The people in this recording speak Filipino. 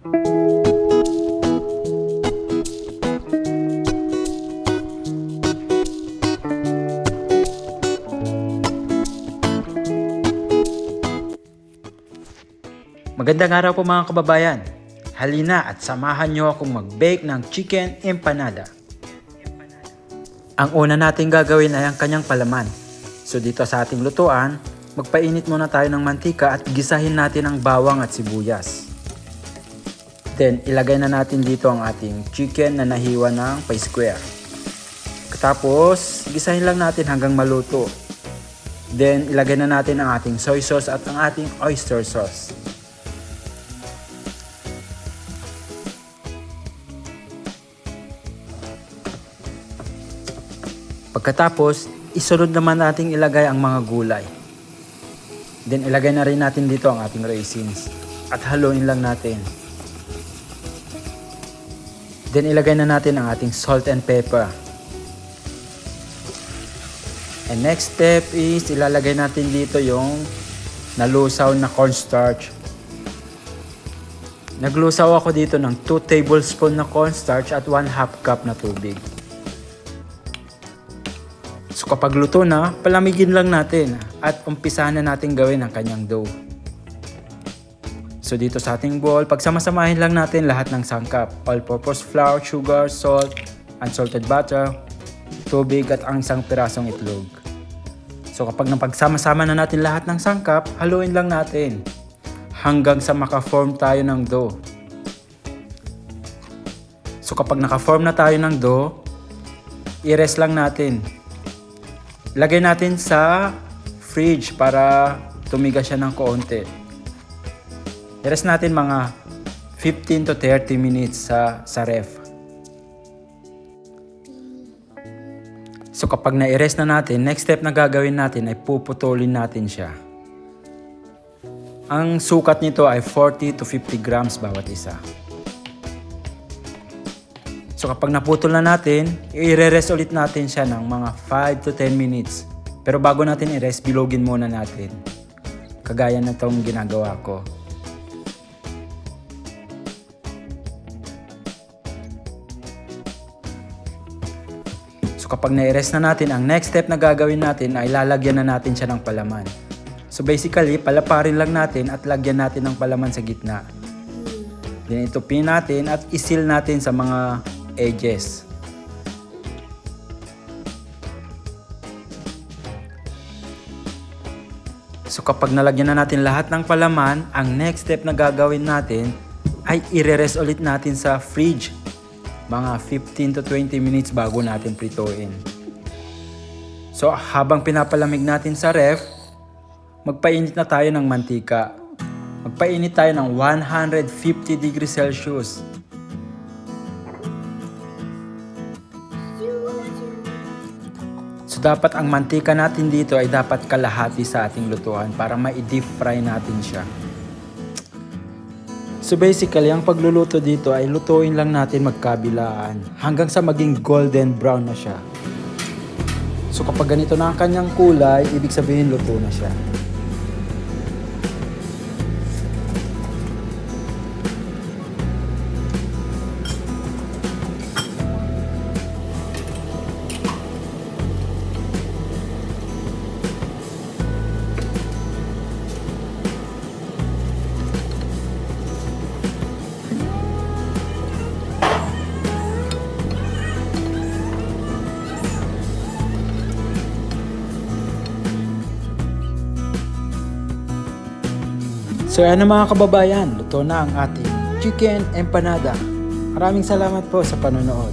Magandang araw po mga kababayan. Halina at samahan nyo akong mag-bake ng chicken empanada. Ang una nating gagawin ay ang kanyang palaman. So dito sa ating lutuan, magpainit muna tayo ng mantika at gisahin natin ang bawang at sibuyas. Then ilagay na natin dito ang ating chicken na nahiwa ng pa-square. Tapos gisahin lang natin hanggang maluto. Then ilagay na natin ang ating soy sauce at ang ating oyster sauce. Pagkatapos, isunod naman nating ilagay ang mga gulay. Then ilagay na rin natin dito ang ating raisins at haluin lang natin. Then ilagay na natin ang ating salt and pepper. And next step is ilalagay natin dito yung nalusaw na cornstarch. Naglusaw ako dito ng 2 tablespoon na cornstarch at 1/2 cup na tubig. So kapag luto na, palamigin lang natin at umpisahan na natin gawin ang kanyang dough. So dito sa ating bowl, pagsamasamahin lang natin lahat ng sangkap. All-purpose flour, sugar, salt, unsalted butter, tubig at ang isang pirasong itlog. So kapag napagsama-sama na natin lahat ng sangkap, haluin lang natin hanggang sa maka-form tayo ng dough. So kapag naka-form na tayo ng dough, i-rest lang natin. Lagay natin sa fridge para tumigas siya ng konti. I-rest natin mga 15 to 30 minutes sa ref. So kapag na-i-rest na natin, next step na gagawin natin ay puputulin natin siya. Ang sukat nito ay 40 to 50 grams bawat isa. So kapag naputol na natin, i-re-rest ulit natin siya ng mga 5 to 10 minutes. Pero bago natin i-rest, bilogin muna natin. Kagaya na itong ginagawa ko. So kapag na-i-rest na natin, ang next step na gagawin natin ay lalagyan na natin siya ng palaman. So basically, palaparin lang natin at lagyan natin ng palaman sa gitna. Then itupin natin at isil natin sa mga edges. So kapag nalagyan na natin lahat ng palaman, ang next step na gagawin natin ay i-rest ulit natin sa fridge. Mga 15 to 20 minutes bago natin prituin. So habang pinapalamig natin sa ref, magpainit na tayo ng mantika. Magpainit tayo ng 150 degrees Celsius. So dapat ang mantika natin dito ay dapat kalahati sa ating lutuan para ma-deep fry natin siya. So basically, ang pagluluto dito ay lutuin lang natin magkabilaan hanggang sa maging golden brown na siya. So kapag ganito na ang kanyang kulay, ibig sabihin luto na siya. So ano mga kababayan, luto na ang ating chicken empanada. Maraming salamat po sa panonood.